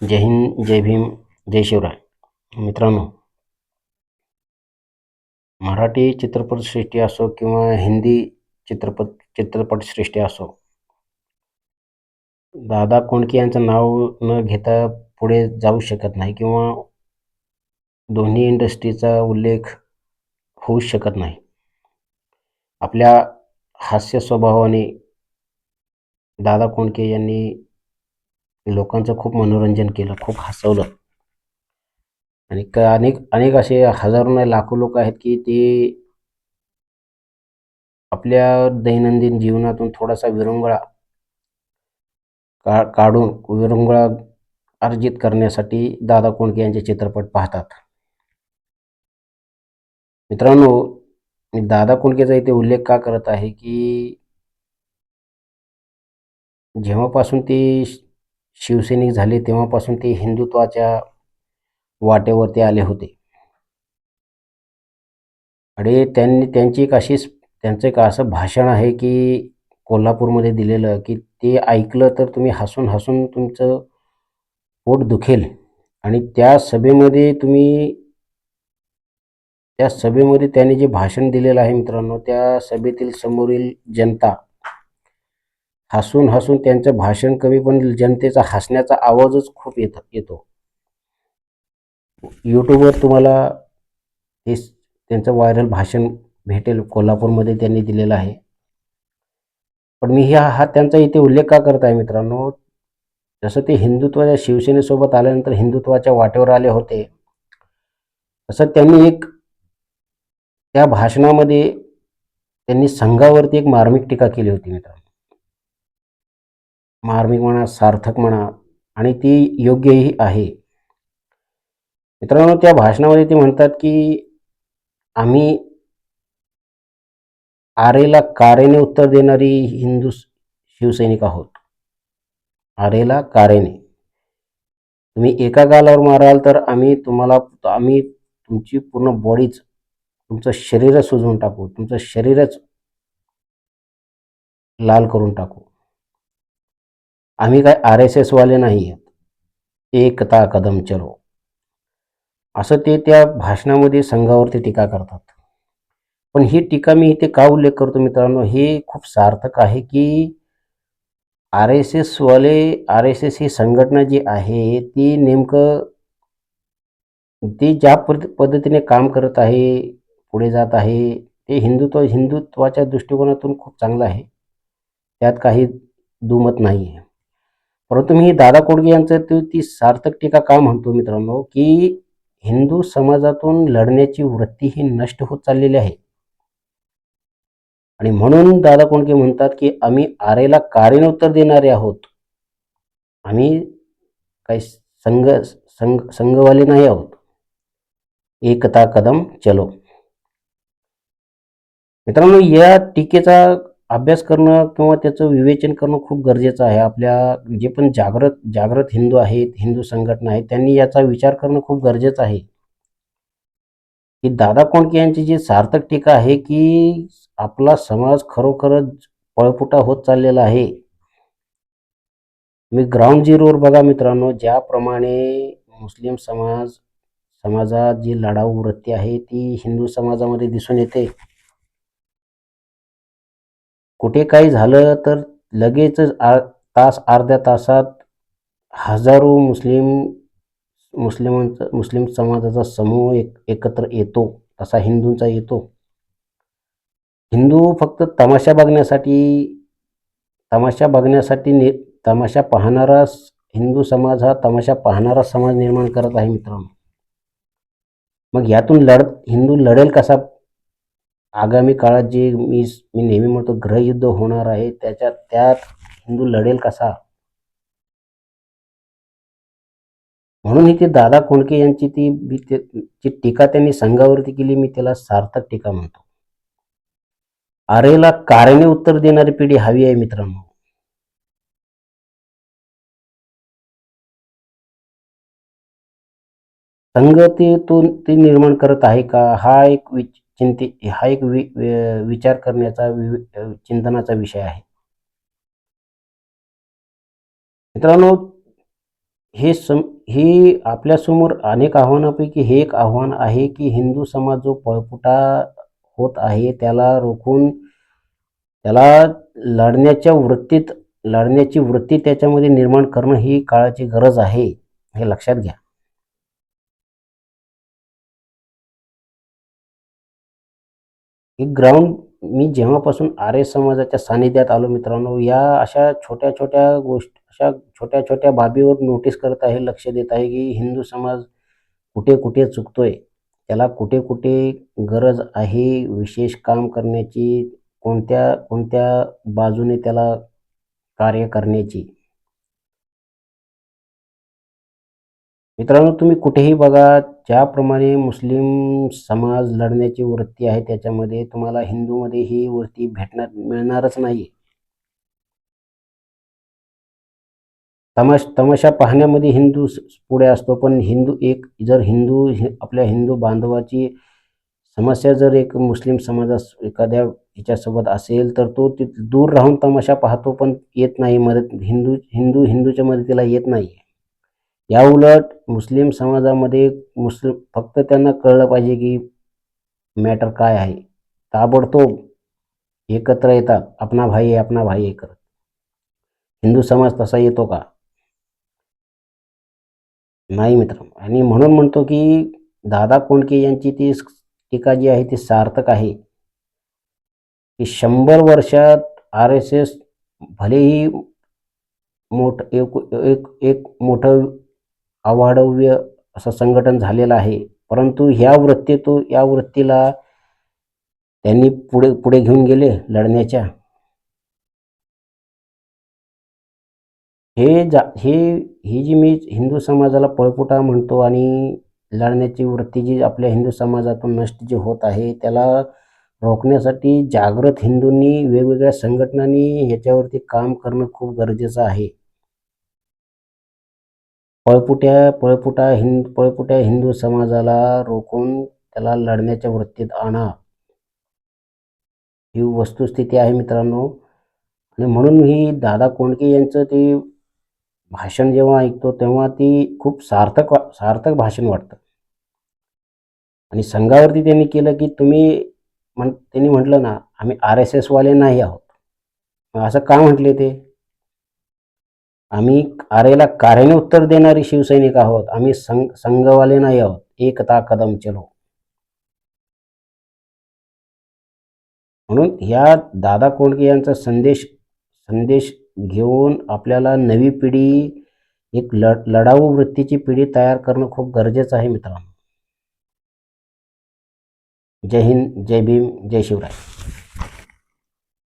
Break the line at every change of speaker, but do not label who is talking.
जय हिंद, जय भीम, जय शिवराय. मित्रांनो, मराठी चित्रपटसृष्टी असो किंवा हिंदी चित्रपटसृष्टी असो, दादा कोंडके यांचं नाव न घेता पुढे जाऊ शकत नाही किंवा दोन्ही इंडस्ट्रीचा उल्लेख होऊच शकत नाही. आपल्या हास्य स्वभावाने दादा कोंडके यांनी लोकांचं खूप मनोरंजन केलं, खूप हसवलं आणि अनेक अनेक असे हजारो नाही लाखो लोक आहेत की ते आपल्या दैनंदिन जीवनातून थोडासा काढून विरंगुळा अर्जित करण्यासाठी दादा कोंडके यांचे चित्रपट पाहतात. मित्रांनो, मी दादा कोंडकेचा इथे उल्लेख का करत आहे की जेव्हापासून ते शिवसैनिक झाले तेव्हापासून ते हिंदुत्वाच्या वाटेवरती आले होते आणि त्यांचं एक असं भाषण आहे की कोल्हापूरमध्ये दिलेलं की ते ऐकलं तर तुम्ही हसून हसून तुमचं पोट दुखेल आणि त्या सभेमध्ये त्यांनी जे भाषण दिलेलं आहे मित्रांनो, त्या सभेतील समोरील जनता हसून हसून त्यांचं भाषण कमी पण जनतेचा हसण्याचा आवाजच खूप येतो. यूट्यूबवर तुम्हाला हे त्यांचं व्हायरल भाषण भेटेल. कोल्हापूरमध्ये त्यांनी दिलेलं आहे. पण मी हा त्यांचा इथे उल्लेख का करत आहे मित्रांनो, जसं ते हिंदुत्वाच्या शिवसेनेसोबत आल्यानंतर हिंदुत्वाच्या वाटेवर आले होते, तसं त्या भाषणामध्ये त्यांनी संघावरती एक मार्मिक टीका केली होती मित्रांनो. मार्मिक म्हणा, सार्थक म्हणा आणि ती योग्यही आहे. मित्रांनो, त्या भाषणामध्ये ते म्हणतात की आम्ही आरेला कारेने उत्तर देणारी हिंदू शिवसैनिक आहोत. आरेला कारेने. तुम्ही एका गालावर माराल तर आम्ही तुमची पूर्ण बॉडीच, तुमचं शरीरच सुजवून टाकू, तुमचं शरीरच लाल करून टाकू. आम्ही काय RSS वाले नाही आहेत. एकता कदम चलो, असं ते त्या भाषणामध्ये संघावरती टीका करतात. पण ही टीका मी इथे का उल्लेख करतो मित्रांनो, हे खूप सार्थक आहे की RSS ही संघटना जी आहे ती नेमकं ती ज्या पद्धतीने काम करत आहे, पुढे जात आहे, ते हिंदुत्वाच्या दृष्टिकोनातून खूप चांगलं आहे. त्यात काही दुमत नाही आहे. परंतु मी दादा कोंडके यांचं ती सार्थक टीका का म्हणतो मित्रांनो, की हिंदू समाजातून लढण्याची वृत्ती ही नष्ट होत चाललेली आहे आणि म्हणून दादा कोंडके म्हणतात की आम्ही आरेला कारेने उत्तर देणारे आहोत. आम्ही काही संघवाले नाही आहोत. एकता कदम चलो. मित्रांनो, या टीकेचा अभ्यास करणं किंवा त्याचं विवेचन करणं खूप गरजेचं आहे. आपल्या जे पण जागृत हिंदू आहेत, हिंदू संघटना आहेत, त्यांनी याचा विचार करणं खूप गरजेचं आहे की दादा कोंडके यांची जी सार्थक टीका आहे की आपला समाज खरोखरच पळपुटा होत चाललेला आहे. मी ग्राउंड झिरोवर बघा मित्रांनो, ज्याप्रमाणे मुस्लिम समाजात जी लढाऊ वृत्ती आहे ती हिंदू समाजामध्ये दिसून येते. कुठे काही झालं तर लगेचच अर्ध्या तासात हजारो मुस्लिम समाजाचा समूह एकत्र येतो, तसा हिंदूंचा येतो. हिंदू फक्त तमाशा पाहणारा हिंदू समाज हा तमाशा पाहणारा समाज निर्माण करत आहे मित्रांनो. मग यातून हिंदू लढेल कसा? आगामी काळात जे मी नेहमी म्हणतो गृहयुद्ध होणार आहे, त्यात हिंदू लढेल कसा? म्हणून इथे दादा कोंडके यांची जी टीका त्यांनी संघावरती केली, मी त्याला सार्थक टीका म्हणतो. आरेला कारेने उत्तर देणारी पिढी हवी आहे मित्रांनो. संघ ते निर्माण करत आहे का? हा एक विचार करण्याचा चिंतनाचा विषय आहे मित्रांनो. हे आपल्यासमोर अनेक आव्हानापैकी हे एक आव्हान आहे, की हिंदू समाज जो पळपुटा होत आहे त्याला रोखून त्याला लढण्याची वृत्ती त्याच्यामध्ये निर्माण करणं ही काळाची गरज आहे, हे लक्षात घ्या. एक ग्राउंड मी जेव्हापासून आर्य समाजाच्या सानिध्यात आलो मित्रांनो, या अशा छोट्या-छोट्या गोष्टी, अशा छोट्या-छोट्या बाबीवर नोटीस करत आहे, लक्ष देत आहे, की हिंदू समाज कुठे-कुठे चुकतोय. त्याला कुठे-कुठे गरज आहे विशेष काम करण्याची, कोणत्या बाजूने त्याला कार्य करण्याची. मित्रांनो, तुम्ही कुठेही बघा, ज्याप्रमाणे मुस्लिम समाज लढण्याची वृत्ती आहे त्याच्यामध्ये तुम्हाला हिंदूमध्ये ही वृत्ती मिळणारच नाही. तमाशा पाहण्यामध्ये हिंदू पुढे असतो, पण आपल्या हिंदू बांधवाची समस्या जर एक मुस्लिम समाजास एखाद्या ह्याच्यासोबत असेल, तर तो दूर राहून तमाशा पाहतो, पण येत नाही मदत. हिंदूच्या मदतीला येत नाही. याउलट मुस्लिम समाजामध्ये फक्त त्यांना कळलं पाहिजे की मॅटर काय आहे, ताबडतोब एकत्र येतात, अपना भाई आहे करत. हिंदू समाज तसा येतो का? नाही मित्रांनो. आणि म्हणून म्हणतो की दादा कोंडके यांची ती टीका जी आहे ती सार्थक आहे, की 100 वर्षात RSS भलेही एक मोठं अवाढव्य असं संघटन झालेलं आहे, परंतु या वृत्तीला त्यांनी पुढे पुढे घेऊन गेले लढण्याच्या. ही जी मी हिंदू समाजाला पळपुटा म्हणतो आणि लढण्याची वृत्ती जी आपल्या हिंदू समाजातून नष्ट जी होत आहे, त्याला रोखण्यासाठी जागृत हिंदूंनी, वेगवेगळ्या संघटनांनी ह्याच्यावरती काम करणं खूप गरजेचं आहे. पळपुट्या हिंदू समाजाला रोखून त्याला लढण्याच्या वृत्तीत आणा, ही वस्तुस्थिती आहे मित्रांनो. आणि म्हणून ही दादा कोंडके यांचं ते भाषण जेव्हा ऐकतो तेव्हा ती खूप सार्थक भाषण वाटतं. आणि संघावरती त्यांनी केलं, की त्यांनी म्हटलं ना, आम्ही RSS वाले नाही आहोत. मग असं का म्हटले ते? आम्ही आर्याला कार्याने उत्तर देणारे शिवसैनिक आहोत. आम्ही संघवाले नाही आहोत. एकता कदम चलो. म्हणून ह्या दादा कोंडके यांचा संदेश घेऊन आपल्याला नवी पिढी, एक लढाऊ वृत्तीची पिढी तयार करणं खूप गरजेचं आहे मित्रांनो. जय हिंद, जय भीम, जय शिवराय.